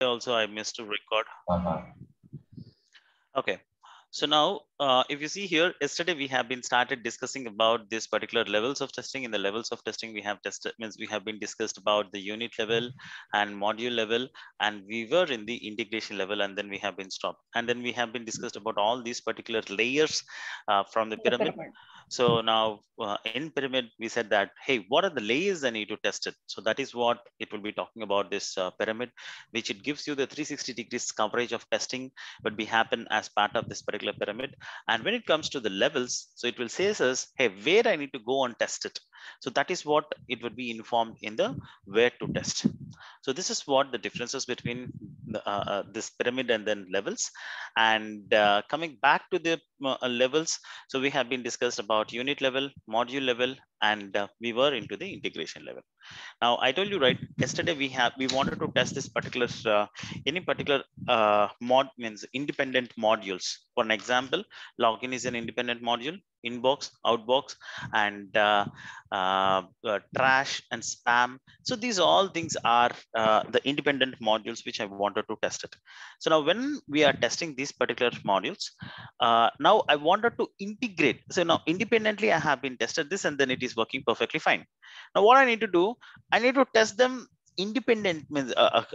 also I missed to record. Uh-huh. Okay. So now, if you see here, yesterday we have been started discussing about this particular levels of testing. In the levels of testing, we have tested means we have been discussed about the unit level and module level, and we were in the integration level, and then we have been stopped. And then we have been discussed about all these particular layers from the pyramid. So now in pyramid, we said that, hey, what are the layers I need to test it? So that is what it will be talking about this pyramid, which it gives you the 360 degrees coverage of testing would be happen as part of this particular pyramid. And when it comes to the levels, so it will say us, hey, where I need to go and test it. So that is what it would be informed in the where to test. So this is what the differences between this pyramid and then levels. And coming back to the levels, so we have been discussed about unit level, module level, and we were into the integration level. Now I told you right yesterday we wanted to test this particular any particular mod means independent modules. For an example, login is an independent module, inbox, outbox, and trash and spam. So these all things are the independent modules which I wanted to test it. So now when we are testing these particular modules, now I wanted to integrate. So now independently I have been tested this and then it is working perfectly fine. Now what I need to do, I need to test them independent means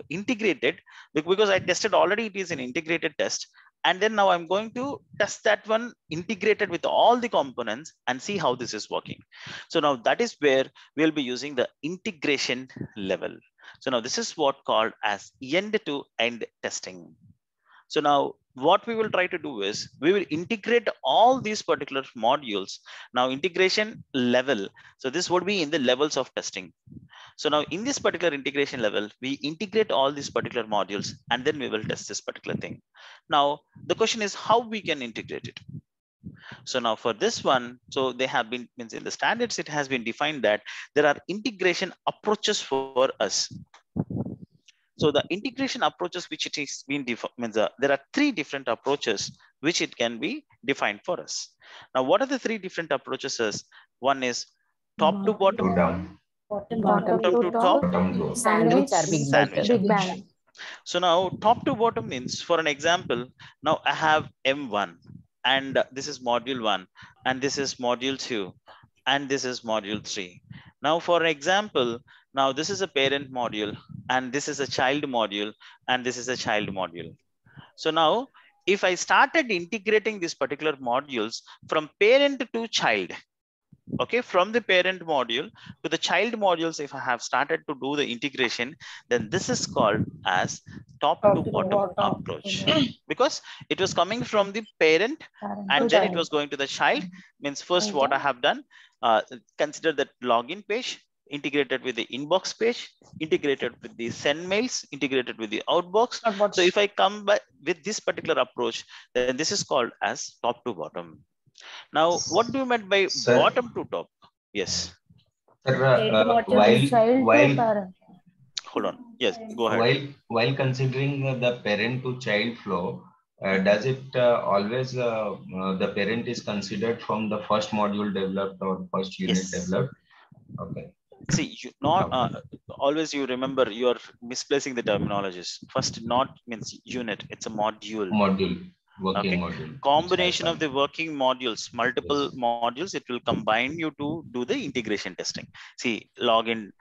integrated because I tested already it is an integrated test, and then now I'm going to test that one integrated with all the components and see how this is working. So now that is where we'll be using the integration level. So now this is what called as end to end testing. So now what we will try to do is we will integrate all these particular modules. Now integration level. So this would be in the levels of testing. So now in this particular integration level, we integrate all these particular modules and then we will test this particular thing. Now the question is how we can integrate it. So now for this one, so they have been means in the standards, it has been defined that there are integration approaches for us. So the integration approaches which it is being means there are three different approaches which it can be defined for us. Now, what are the three different approaches? One is top to To bottom, down, Bottom bottom to to top, top, bottom low. sandwich or big sandwich. bite. Big Bang. So now top to bottom means, for an example, now I have M1 and this is module 1 and this is module 2 and this is module 3. Now for example, now this is a parent module and this is a child module and this is a child module. So now if I started integrating these particular modules from parent to child, okay, from the parent module to the child modules, if I have started to do the integration, then this is called as top to bottom approach, because it was coming from the parent and then it was going to the child. Means first what I have done, consider that login page integrated with the inbox page, integrated with the send mails, integrated with the outbox. So if I come by with this particular approach, then this is called as top to bottom. Now, what do you mean by Sir, bottom to top? Yes. sir, Child to while parent. Hold on. Yes, go ahead. while considering the parent to child flow, does it always the parent is considered from the first module developed or first unit Yes. developed? Okay. See, you not Okay. always you remember you are misplacing the terminologies. First, not means unit; it's a module. Module, working Okay, module, which has combination of come. the working modules, multiple Yes. modules. It will combine you to do the integration testing. See, login,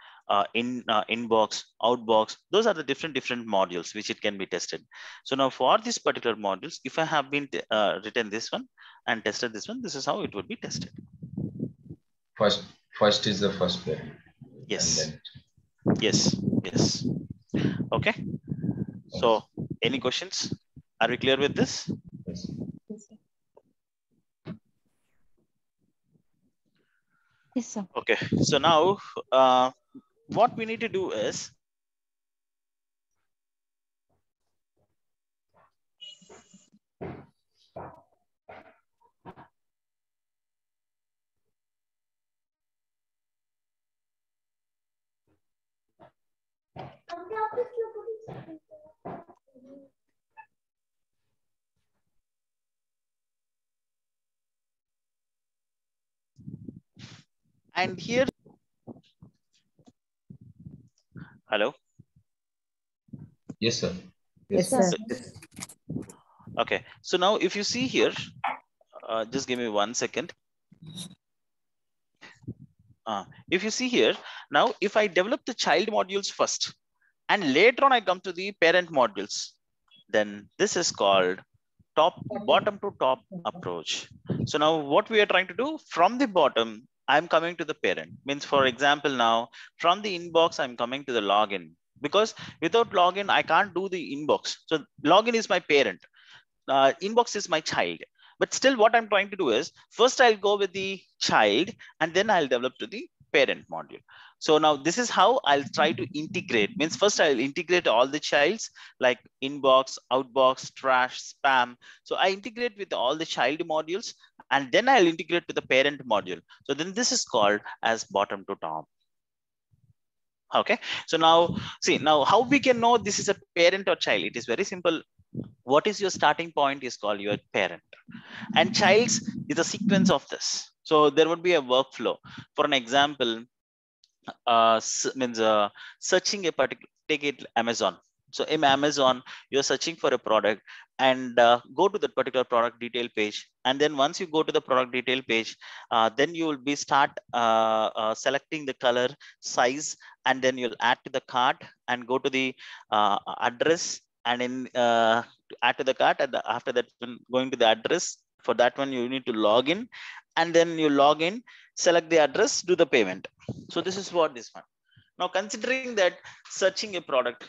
inbox, outbox. Those are the different modules which it can be tested. So now for these particular modules, if I have been written this one and tested this one, this is how it would be tested. First is the first parent, and Yes, then yes. Okay. So any questions? Are we clear with this? yes. Yes, sir. Okay. So now what we need to do is and here. Hello. Yes, sir. Yes, Yes, sir. So, okay. So now if you see here, just give me 1 second. If you see here, now if I develop the child modules first and later on I come to the parent modules, then this is called bottom to top approach. So now what we are trying to do from the bottom, I'm coming to the parent. Means for example, now from the inbox, I'm coming to the login, because without login, I can't do the inbox. So login is my parent, inbox is my child. But still what I'm trying to do is first I'll go with the child and then I'll develop to the parent module. So now this is how I'll try to integrate. Means first I'll integrate all the childs like inbox, outbox, trash, spam. So I integrate with all the child modules and then I'll integrate with the parent module. So then this is called as bottom to top. Okay. So now see, now how we can know this is a parent or child? It is very simple. What is your starting point is called your parent, and childs is a sequence of this. So there would be a workflow. For an example, means searching a particular, take it Amazon. So in Amazon you're searching for a product and go to that particular product detail page, and then once you go to the product detail page, then you will be start selecting the color, size, and then you'll add to the cart and go to the address, and in add to the cart, and after that when going to the address, for that one you need to log in, and then you log in, select the address, do the payment. So this is what this one. Now considering that searching a product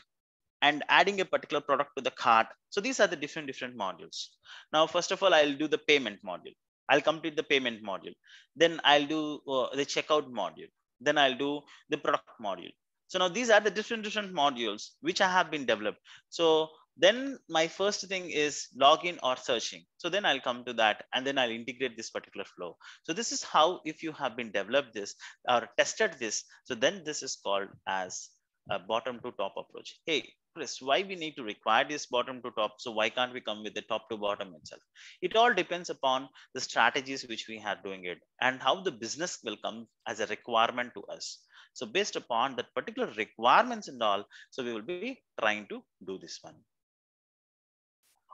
and adding a particular product to the cart. So these are the different modules. Now, first of all, I'll do the payment module. I'll complete the payment module. Then I'll do the checkout module. Then I'll do the product module. So now these are the different modules which I have been developed. So then my first thing is login or searching. So then I'll come to that and then I'll integrate this particular flow. So this is how, if you have been developed this or tested this, so then this is called as a bottom to top approach. Hey, Chris, why we need to require this bottom to top? So why can't we come with the top to bottom itself? It all depends upon the strategies which we are doing it and how the business will come as a requirement to us. So based upon that particular requirements and all, so we will be trying to do this one.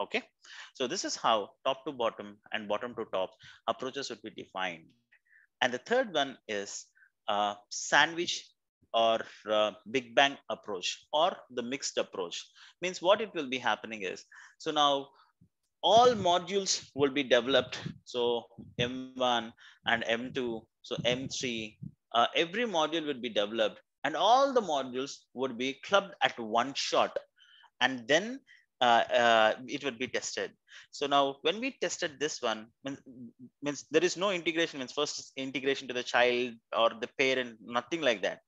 Okay. So this is how top to bottom and bottom to top approaches would be defined. And the third one is sandwich or big bang approach or the mixed approach. Means what it will be happening is, so now all modules will be developed. So M1 and M2, so M3, every module would be developed and all the modules would be clubbed at one shot, and then it would be tested. So now when we tested this one, means there is no integration, means first integration to the child or the parent, nothing like that.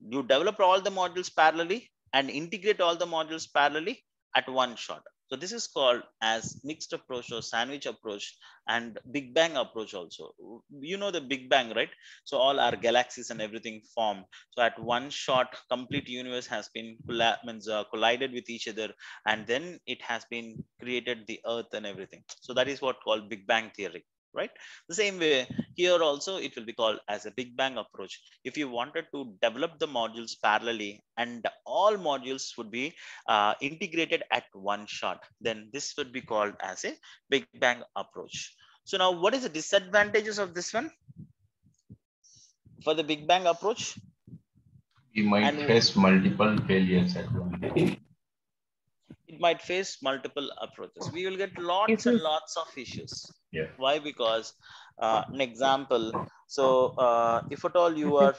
You develop all the modules parallelly and integrate all the modules parallelly at one shot. So this is called as mixed approach or sandwich approach and big bang approach also. You know the big bang, right? So all our galaxies and everything formed. So at one shot, complete universe has been collided with each other, and then it has been created the earth and everything. So that is what called big bang theory, right? The same way here also it will be called as a big bang approach. If you wanted to develop the modules parallelly and all modules would be integrated at one shot, then this would be called as a big bang approach. So now what is the disadvantages of this one for the big bang approach? We might face multiple failures at one time. It might face multiple approaches. We will get lots and lots of issues. Yeah. Why? Because an example. So if at all you are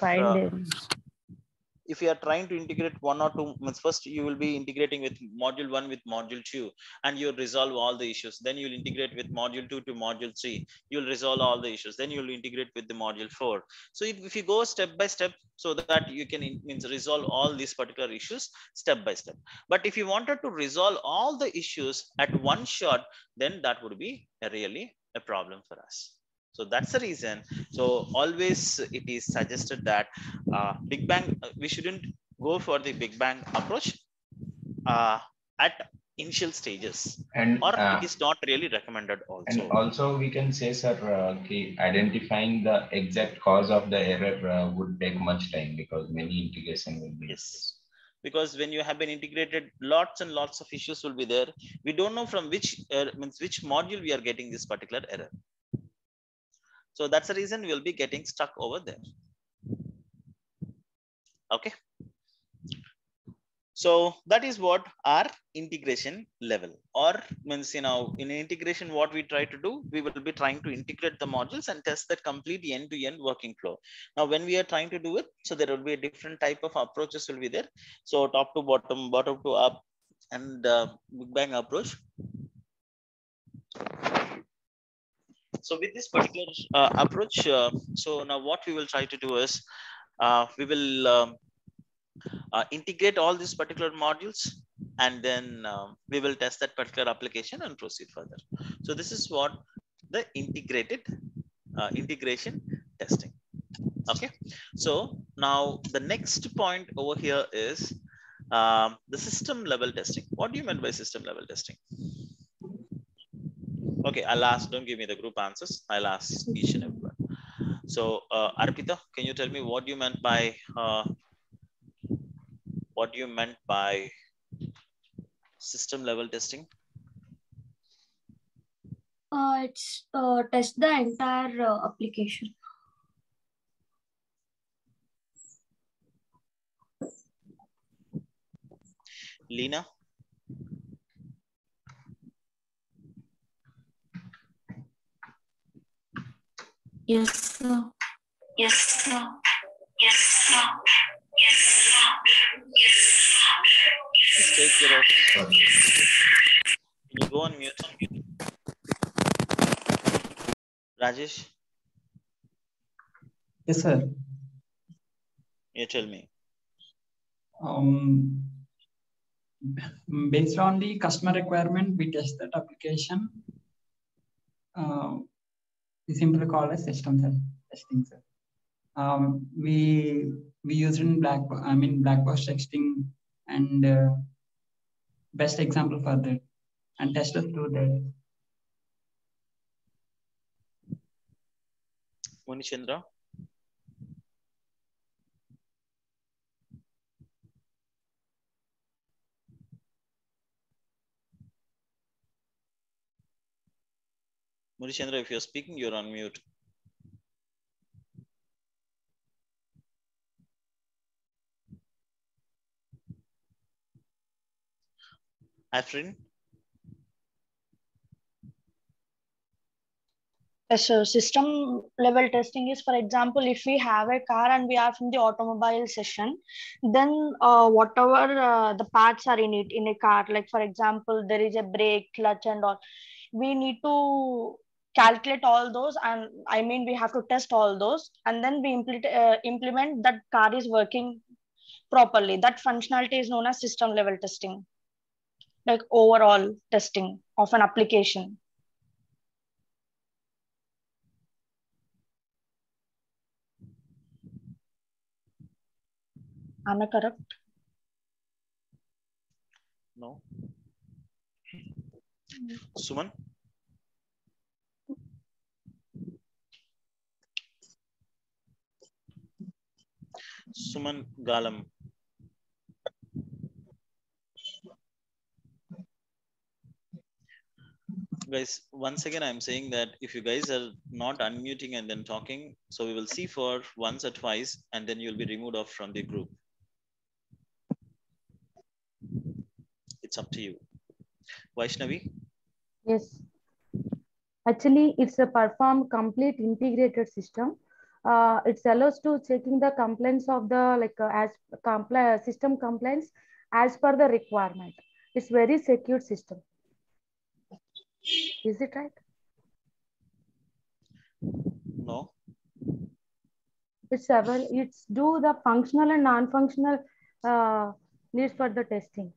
if you are trying to integrate one or two, means first you will be integrating with module 1 with module 2 and you resolve all the issues, then you'll integrate with module 2 to module 3, you'll resolve all the issues, then you'll integrate with the module 4. So if you go step by step, so that you can means resolve all these particular issues step by step. But if you wanted to resolve all the issues at one shot, then that would be really a problem for us. So that's the reason. So always it is suggested that big bang, we shouldn't go for the big bang approach at initial stages, And or it is not really recommended also. And also we can say, sir, identifying the exact cause of the error would take much time because many integration will be. Yes. because when you have been integrated, lots and lots of issues will be there. We don't know from which which module we are getting this particular error. So that's the reason we'll be getting stuck over there. Okay. So that is what our integration level, or means, in integration, what we try to do, we will be trying to integrate the modules and test that complete end-to-end working flow. Now, when we are trying to do it, so there will be a different type of approaches will be there. So top to bottom, bottom to up, and Big Bang approach. So with this particular approach, so now what we will try to do is we will integrate all these particular modules, and then we will test that particular application and proceed further. So this is what the integration testing. Okay. So now the next point over here is the system level testing. What do you mean by system level testing? Okay, I'll ask, don't give me the group answers. I'll ask each and everyone. So Arpita, can you tell me what you meant by system level testing? It's test the entire application. Lena? Yes, sir. Yes, sir. Yes, sir. Yes, sir. Yes, Please take care of. Can you go on mute? Rajesh? Yes, sir. You tell me. Based on the customer requirement, we test that application. We simply call as system testing, sir. We use in black box testing, and best example for that, and testers do that. Munichandra? Munichandra, if you're speaking, you're on mute. Afrin? yes, so system level testing is, for example, if we have a car and we are from the automobile session, then whatever the parts are in it in a car, like for example, there is a brake, clutch, and all, we need to calculate all those, and I mean we have to test all those, and then we implement that car is working properly. That functionality is known as system level testing, like overall testing of an application. Am I correct? No. Suman? Suman Galam. Guys, once again, I'm saying that if you guys are not unmuting and then talking, so we will see for once or twice, and then you'll be removed off from the group. It's up to you. Vaishnavi? Yes. Actually, it's a perform complete integrated system. It allows to checking the complaints of the system complaints as per the requirement. It's very secure system. Is it right? No. It's do the functional and non-functional needs for the testing.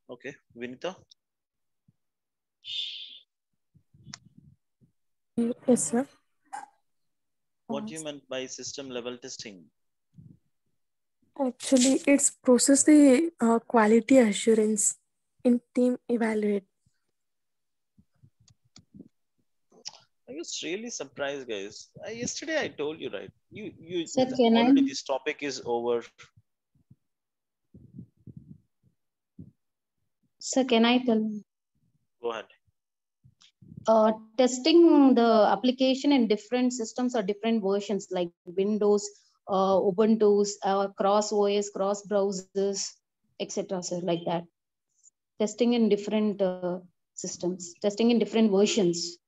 Okay, Vinita? Yes, sir. What do you meant by system level testing? Actually, it's process the quality assurance in team evaluate. I was really surprised, guys. Yesterday I told you, right? You Sir, can I? already this topic is over. Sir, can I tell? Go ahead. Testing the application in different systems or different versions like Windows, Ubuntu, cross OS, cross browsers, etc. Sir, like that. Testing in different systems, testing in different versions.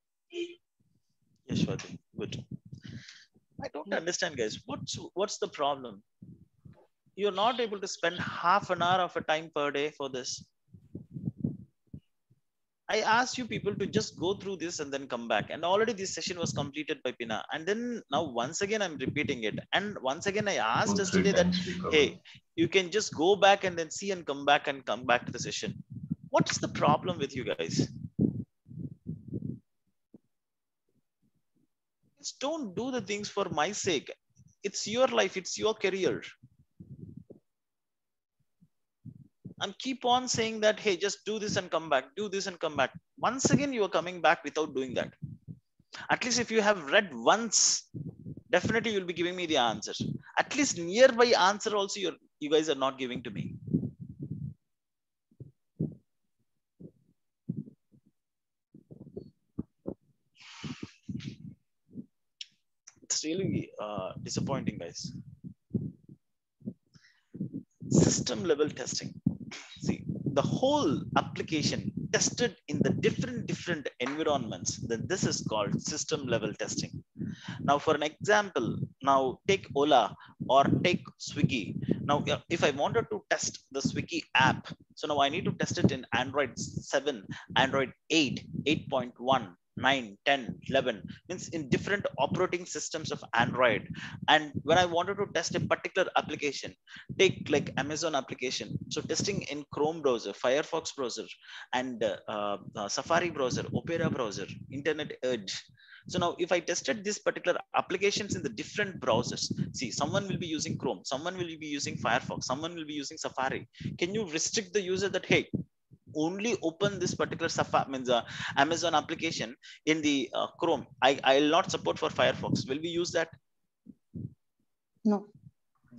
Yes, Swati. Good. I don't understand, guys. What's the problem? You're not able to spend half an hour of a time per day for this. I asked you people to just go through this and then come back. And already this session was completed by Pina. And then now once again I'm repeating it. And once again I asked yesterday that, hey, you can just go back and then see and come back to the session. What's the problem with you guys? Just don't do the things for my sake. It's your life, it's your career. And keep on saying that, hey, just do this and come back, do this and come back. Once again, you are coming back without doing that. At least if you have read once, definitely you'll be giving me the answer. At least nearby answer also you guys are not giving to me. It's really disappointing, guys. System level testing. See, the whole application tested in the different environments, then this is called system level testing. Now, for an example, now take Ola or take Swiggy. Now, if I wanted to test the Swiggy app, so now I need to test it in Android 7, Android 8, 8.1. 9, 10, 11, means in different operating systems of Android. And when I wanted to test a particular application, take like Amazon application. So testing in Chrome browser, Firefox browser, and Safari browser, Opera browser, Internet Edge. So now if I tested these particular applications in the different browsers, see, someone will be using Chrome, someone will be using Firefox, someone will be using Safari. Can you restrict the user that, hey, only open this particular Safari, means Amazon application in the Chrome. I'll not support for Firefox. Will we use that? No.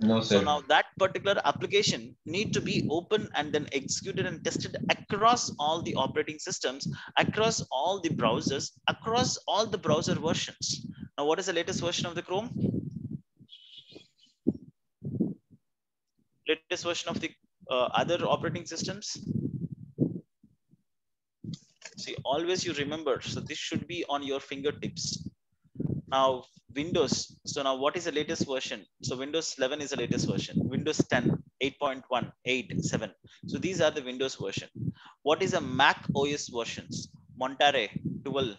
No, sir. So now that particular application need to be open and then executed and tested across all the operating systems, across all the browsers, across all the browser versions. Now, what is the latest version of the Chrome? Latest version of the other operating systems? See, always you remember, so this should be on your fingertips. Now, Windows. So now what is the latest version? So Windows 11 is the latest version. Windows 10, 8.1, 8, 7. So these are the Windows version. What is the Mac OS versions? Monterey 12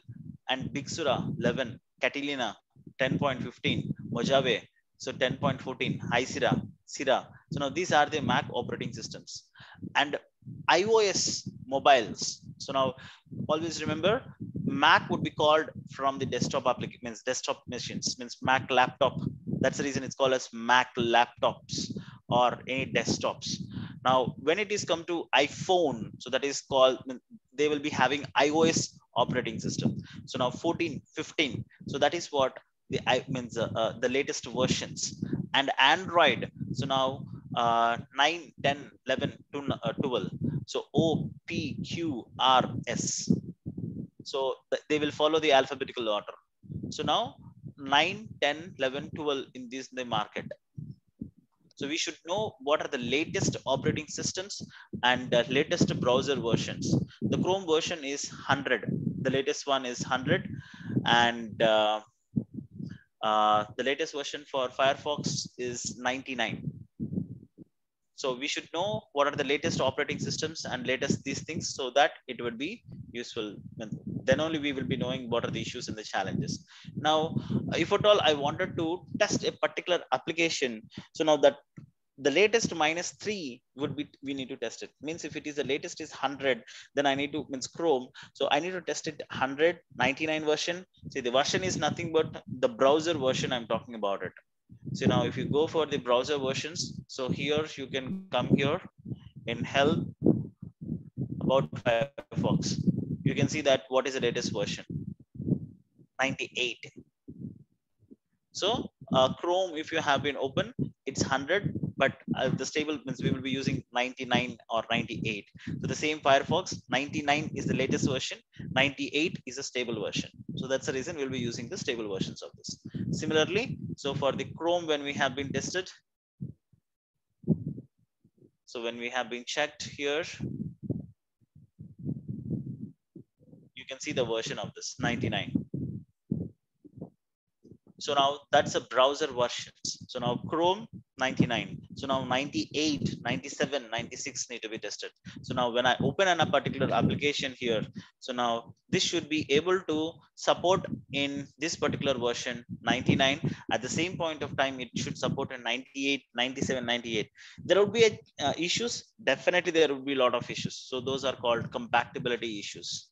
and Big Sur 11, Catalina 10.15, Mojave, so 10.14, High Sierra. So now these are the Mac operating systems. And iOS mobiles. So now always remember, Mac would be called from the desktop application, means desktop machines, means Mac laptop. That's the reason it's called as Mac laptops or any desktops. Now, when it is come to iPhone, so that is called, they will be having iOS operating system. So now 14, 15. So that is what the the latest versions. And Android. So now 9, 10, 11, 12. So O, P, Q, R, S. So they will follow the alphabetical order. So now 9, 10, 11, 12 in the market. So we should know what are the latest operating systems and latest browser versions. The Chrome version is 100. The latest one is 100. And the latest version for Firefox is 99. So we should know what are the latest operating systems and latest these things, so that it would be useful. Then only we will be knowing what are the issues and the challenges. Now, if at all I wanted to test a particular application, so now that the latest -3 would be, we need to test it. Means if it is the latest is 100, then I need to, means Chrome. So I need to test it 100, 99 version. See, the version is nothing but the browser version I'm talking about it. So now if you go for the browser versions, so here you can come here in help about Firefox. You can see that what is the latest version. 98. So Chrome, if you have been open, it's 100, but the stable means we will be using 99 or 98. So the same Firefox, 99 is the latest version, 98 is a stable version. So that's the reason we'll be using the stable versions of this. Similarly, so for the Chrome, when we have been tested, so when we have been checked here, you can see the version of this 99. So now that's a browser versions. So now Chrome 99. So now 98, 97, 96 need to be tested. So now when I open a particular application here, so now this should be able to support in this particular version 99. At the same point of time, it should support in 98, 97, 98. There will be issues. Definitely there will be a lot of issues. So those are called compatibility issues.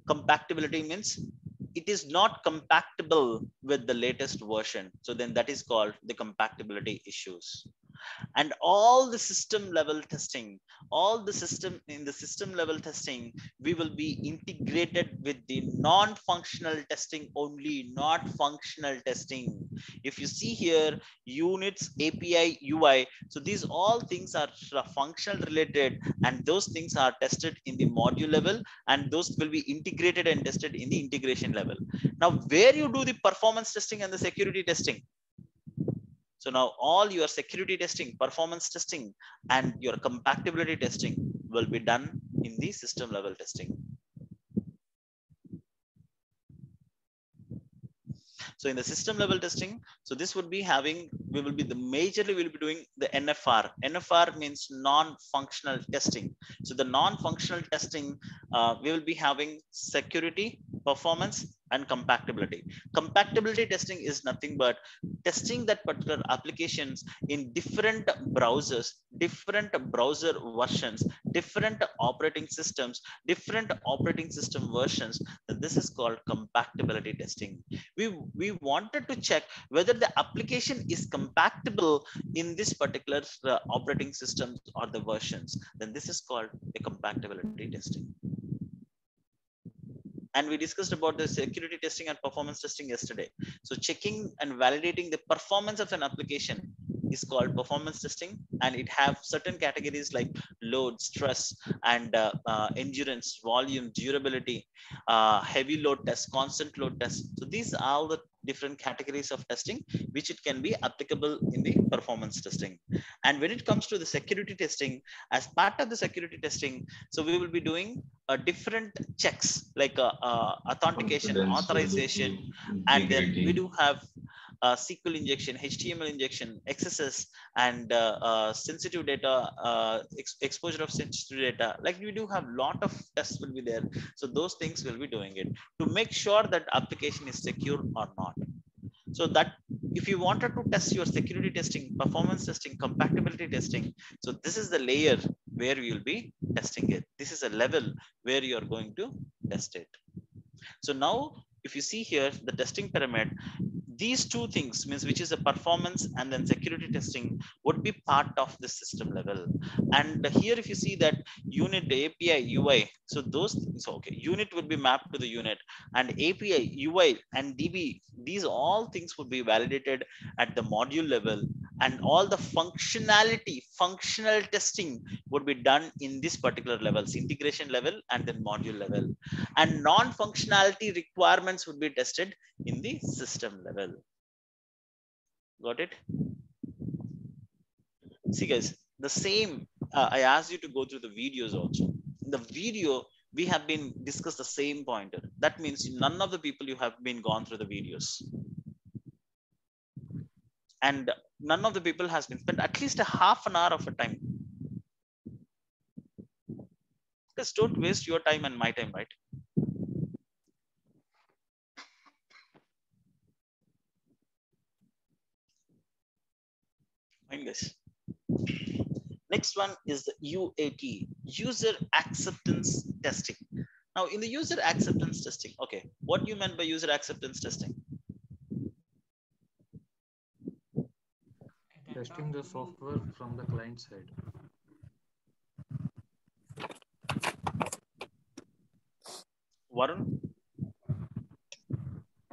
Compatibility means it is not compatible with the latest version. So then that is called the compatibility issues. And all the system level testing, all the system in the system level testing, we will be integrated with the non-functional testing only, not functional testing. If you see here, units, API, UI, so these all things are functional related, and those things are tested in the module level, and those will be integrated and tested in the integration level. Now, where you do the performance testing and the security testing, so now all your security testing, performance testing, and your compatibility testing will be done in the system level testing. So in the system level testing, so this would be having, we will be doing the NFR. NFR means non-functional testing. So the non-functional testing, we will be having security, performance, and compatibility. Compatibility testing is nothing but testing that particular applications in different browsers, different browser versions, different operating systems, different operating system versions. This is called compatibility testing. We wanted to check whether the application is compatible in this particular operating systems or the versions. Then this is called a compatibility testing. And we discussed about the security testing and performance testing yesterday. So checking and validating the performance of an application is called performance testing, and it have certain categories like load, stress, and endurance, volume, durability, heavy load test, constant load test. So these are all the different categories of testing which it can be applicable in the performance testing. And when it comes to the security testing, as part of the security testing, so we will be doing different checks like authentication, authorization, and then we do have SQL injection, HTML injection, XSS, and sensitive data, exposure of sensitive data. Like we do have lot of tests will be there. So those things will be doing it to make sure that application is secure or not. So that if you wanted to test your security testing, performance testing, compatibility testing, so this is the layer where you will be testing it. This is a level where you are going to test it. So now if you see here the testing pyramid, these two things means which is a performance and then security testing would be part of the system level. And here if you see that unit, API, UI, so those things, okay, unit would be mapped to the unit, and API, UI, and DB, these all things would be validated at the module level, and all the functionality, functional testing would be done in this particular levels, integration level and then module level, and non-functionality requirements would be tested in the system level. Got it? See guys, the same, I asked you to go through the videos also. In the video, we have been discussed the same pointer. That means none of the people you have been gone through the videos. And none of the people has been spent at least a half an hour of a time. Just don't waste your time and my time, right? Fine, guys. Next one is the UAT, user acceptance testing. Now, in the user acceptance testing, okay, what do you meant by user acceptance testing? Testing the software from the client side. Varun?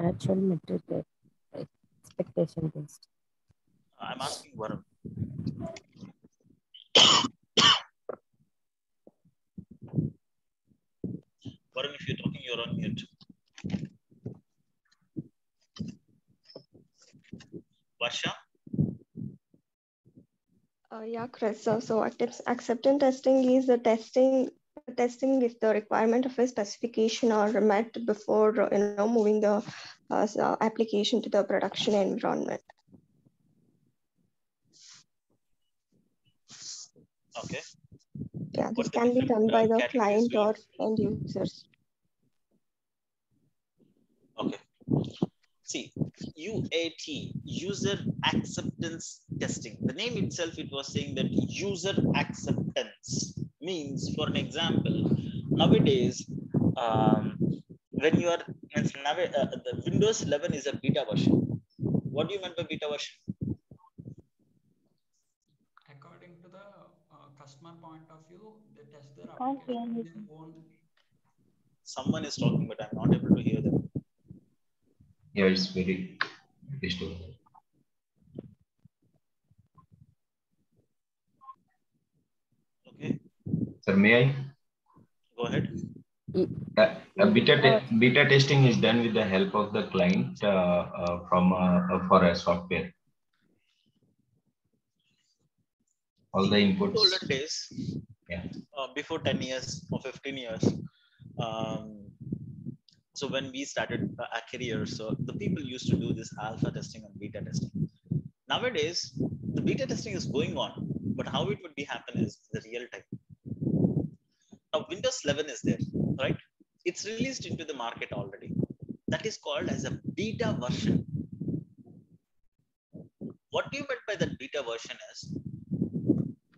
actual metric expectation test. I'm asking Varun. Varun, if you're talking, you're on mute. Varsha? Yeah, Chris. So acceptance testing is the testing if the requirement of a specification are met before moving the application to the production environment. Okay. Yeah, this can be done by the client or end users. Okay. See, UAT, user acceptance testing. The name itself, it was saying that user acceptance means, for an example, nowadays, when you are, the Windows 11 is a beta version. What do you mean by beta version? According to the customer point of view, they test their application in their own. Someone is talking, but I'm not able to hear them. Yeah, it's very disturbing. Okay. Sir, may I? Go ahead. Beta testing is done with the help of the client for a software. All the inputs. Older days, yeah. Before 10 years or 15 years. So when we started our career, so the people used to do this alpha testing and beta testing. Nowadays, the beta testing is going on, but how it would be happen is the real time. Now Windows 11 is there, right? It's released into the market already. That is called as a beta version. What do you mean by that beta version is?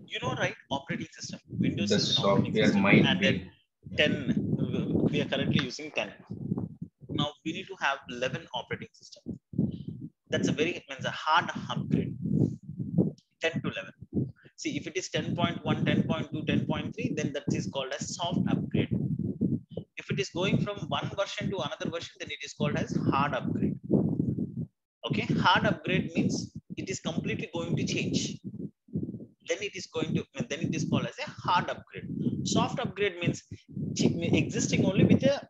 You know, right? Operating system. Windows The is an operating software system, might and be. then 10. We are currently using 10. Now we need to have 11 operating system. That's a hard upgrade. 10 to 11. See, if it is 10.1, 10.2, 10.3, then that is called as soft upgrade. If it is going from one version to another version, then it is called as hard upgrade. Okay, hard upgrade means it is completely going to change. Then it is called as a hard upgrade. Soft upgrade means existing only with a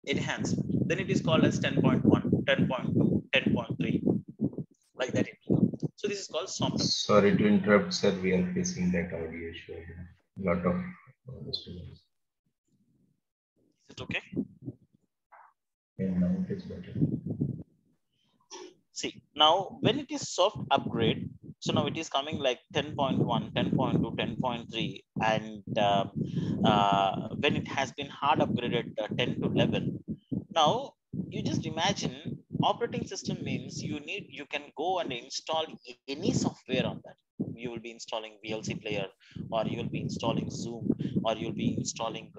enhancement. Then it is called as 10.1, 10.2, 10.3, like that. So this is called soft upgrade. Sorry to interrupt, sir. We are facing that audio issue. A lot of disturbance. Is it okay? Yeah, now it is better. See, now when it is soft upgrade, so now it is coming like 10.1, 10.2, 10.3, and when it has been hard upgraded 10 to 11. Now you just imagine operating system means you can go and install any software on that. You will be installing VLC player, or you will be installing Zoom, or you'll be installing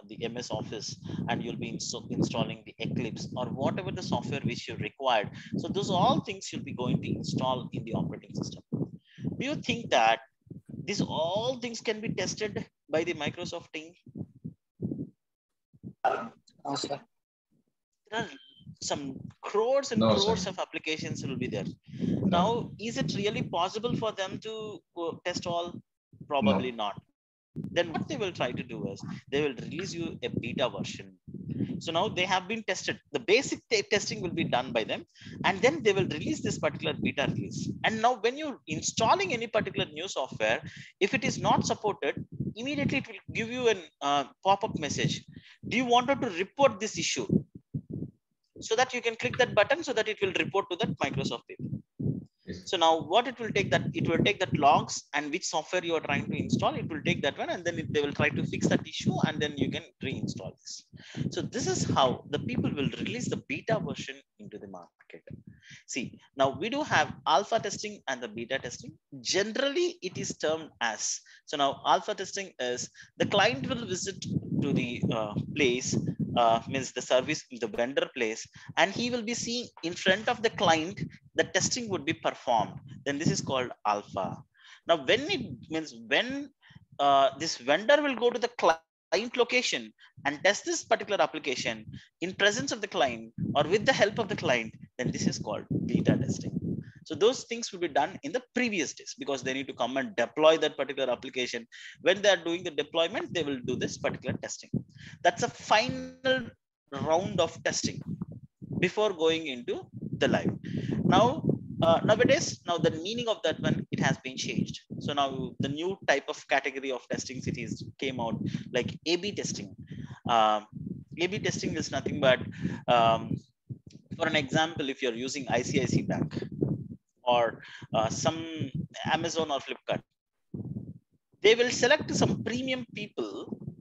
the MS Office, and you'll be installing the Eclipse or whatever the software which you required. So those all things you'll be going to install in the operating system. Do you think that these all things can be tested by the Microsoft team? No, sir. There are some crores and crores of applications will be there. Now, is it really possible for them to test all? Probably not. Then what they will try to do is they will release you a beta version. So now they have been tested. The basic testing will be done by them, and then they will release this particular beta release. And now when you're installing any particular new software, if it is not supported, immediately it will give you a pop-up message. Do you want to report this issue? So that you can click that button so that it will report to that Microsoft people. So now what it will take that logs and which software you are trying to install, it will take that one, and then they will try to fix that issue, and then you can reinstall this. So this is how the people will release the beta version into the market. See, now we do have alpha testing and the beta testing. Generally, it is termed as, so now alpha testing is the client will visit to the place, means the service, the vendor place, and he will be seeing in front of the client the testing would be performed. Then this is called alpha. Now when this vendor will go to the client client location and test this particular application in presence of the client or with the help of the client, then this is called beta testing. So those things will be done in the previous days because they need to come and deploy that particular application. When they are doing the deployment, they will do this particular testing. That's a final round of testing before going into the live. Now, nowadays, now the meaning of that one, it has been changed. So now the new type of category of testing cities came out, like A/B testing. A/B testing is nothing but, for an example, if you're using ICICI Bank or some Amazon or Flipkart, they will select some premium people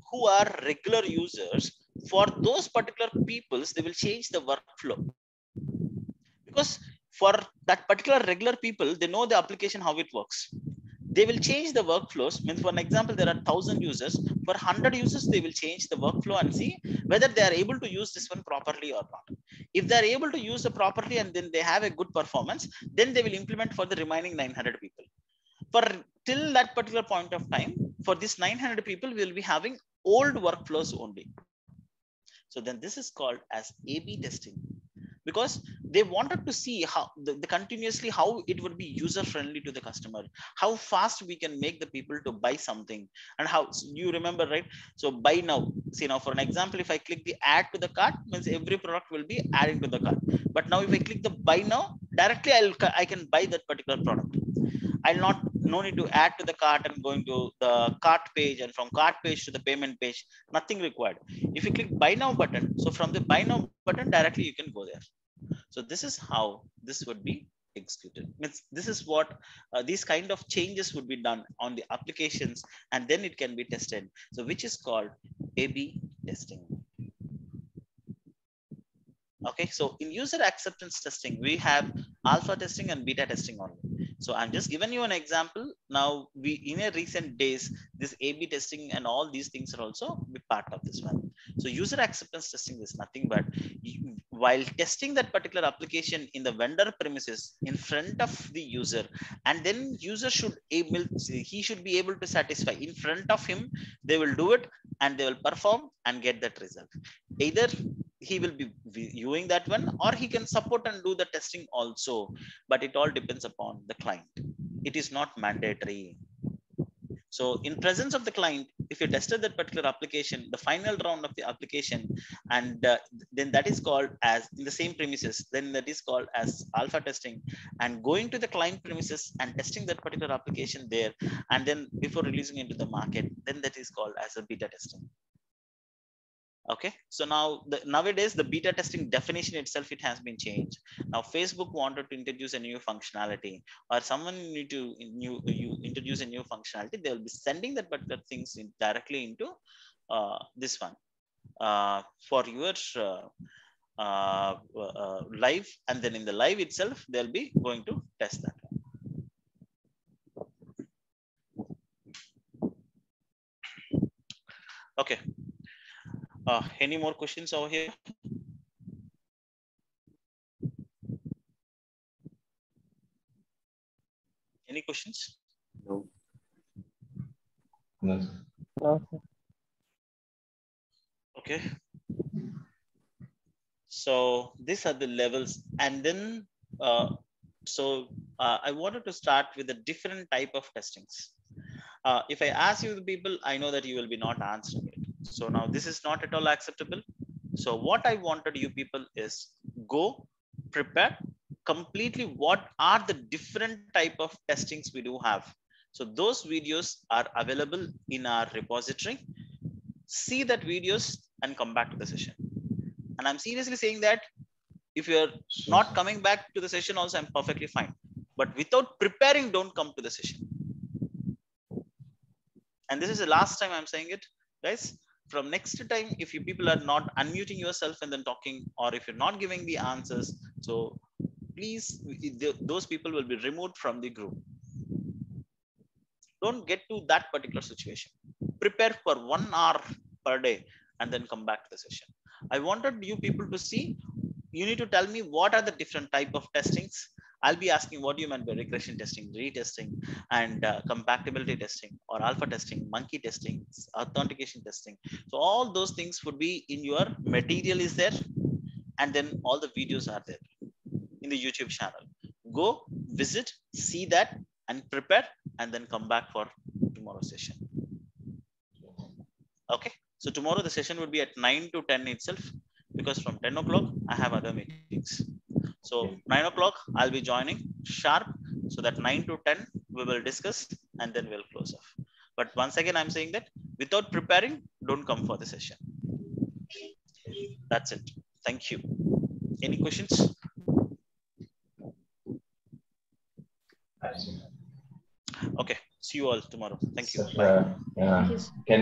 who are regular users. For those particular peoples, they will change the workflow, because for that particular regular people, they know the application, how it works. They will change the workflows. Means, for an example, there are 1,000 users. For 100 users, they will change the workflow and see whether they are able to use this one properly or not. If they are able to use it properly and then they have a good performance, then they will implement for the remaining 900 people. For till that particular point of time, for this 900 people, we will be having old workflows only. So then this is called as A/B testing, because they wanted to see how the continuously how it would be user friendly to the customer, how fast we can make the people to buy something, and how, you remember, right? So buy now. See, now for an example, if I click the add to the cart, means every product will be adding to the cart. But now if I click the buy now, directly I can buy that particular product. I'll not, no need to add to the cart and going to the cart page, and from cart page to the payment page, nothing required. If you click buy now button, so from the buy now button directly you can go there. So this is how this would be executed. Means this is what these kind of changes would be done on the applications, and then it can be tested. So which is called A/B testing. Okay, so in user acceptance testing, we have alpha testing and beta testing only. So I'm just giving you an example. Now, we in a recent days, this A/B testing and all these things are also be part of this one. So user acceptance testing is nothing but while testing that particular application in the vendor premises in front of the user, and then user should he should be able to satisfy in front of him. They will do it and they will perform and get that result. Either he will be viewing that one, or he can support and do the testing also, but it all depends upon the client. It is not mandatory. So in presence of the client, if you tested that particular application, the final round of the application, and then that is called as in the same premises, then that is called as alpha testing. And going to the client premises and testing that particular application there, and then before releasing into the market, then that is called as a beta testing. Okay, so now nowadays the beta testing definition itself, it has been changed. Now Facebook wanted to introduce a new functionality, or someone need to introduce a new functionality, they will be sending that particular things directly into this one for your live, and then in the live itself they'll be going to test that. Okay. Any more questions over here? Any questions? No. No. Okay. So these are the levels, and then I wanted to start with a different type of testings. If I ask you the people, I know that you will be not answering it. So now this is not at all acceptable. So what I wanted you people is go prepare completely what are the different type of testings we do have. So those videos are available in our repository. See that videos and come back to the session. And I'm seriously saying that if you're not coming back to the session also, I'm perfectly fine. But without preparing, don't come to the session. And this is the last time I'm saying it, guys. From next time, if you people are not unmuting yourself and then talking, or if you're not giving the answers, so please, those people will be removed from the group. Don't get to that particular situation. Prepare for 1 hour per day and then come back to the session. I wanted you people to see, you need to tell me what are the different type of testings I'll be asking what do you mean by regression testing, retesting, and compatibility testing, or alpha testing, monkey testing, authentication testing. So all those things would be in your material is there, and then all the videos are there in the YouTube channel. Go visit, see that, and prepare, and then come back for tomorrow's session. Okay. So tomorrow the session would be at 9 to 10 itself, because from 10 o'clock I have other meetings. So 9 o'clock I'll be joining sharp, so that 9 to 10 we will discuss, and then we'll close off. But once again, I'm saying that without preparing, don't come for the session. That's it. Thank you. Any questions? Okay. See you all tomorrow. Thank you. Bye. Can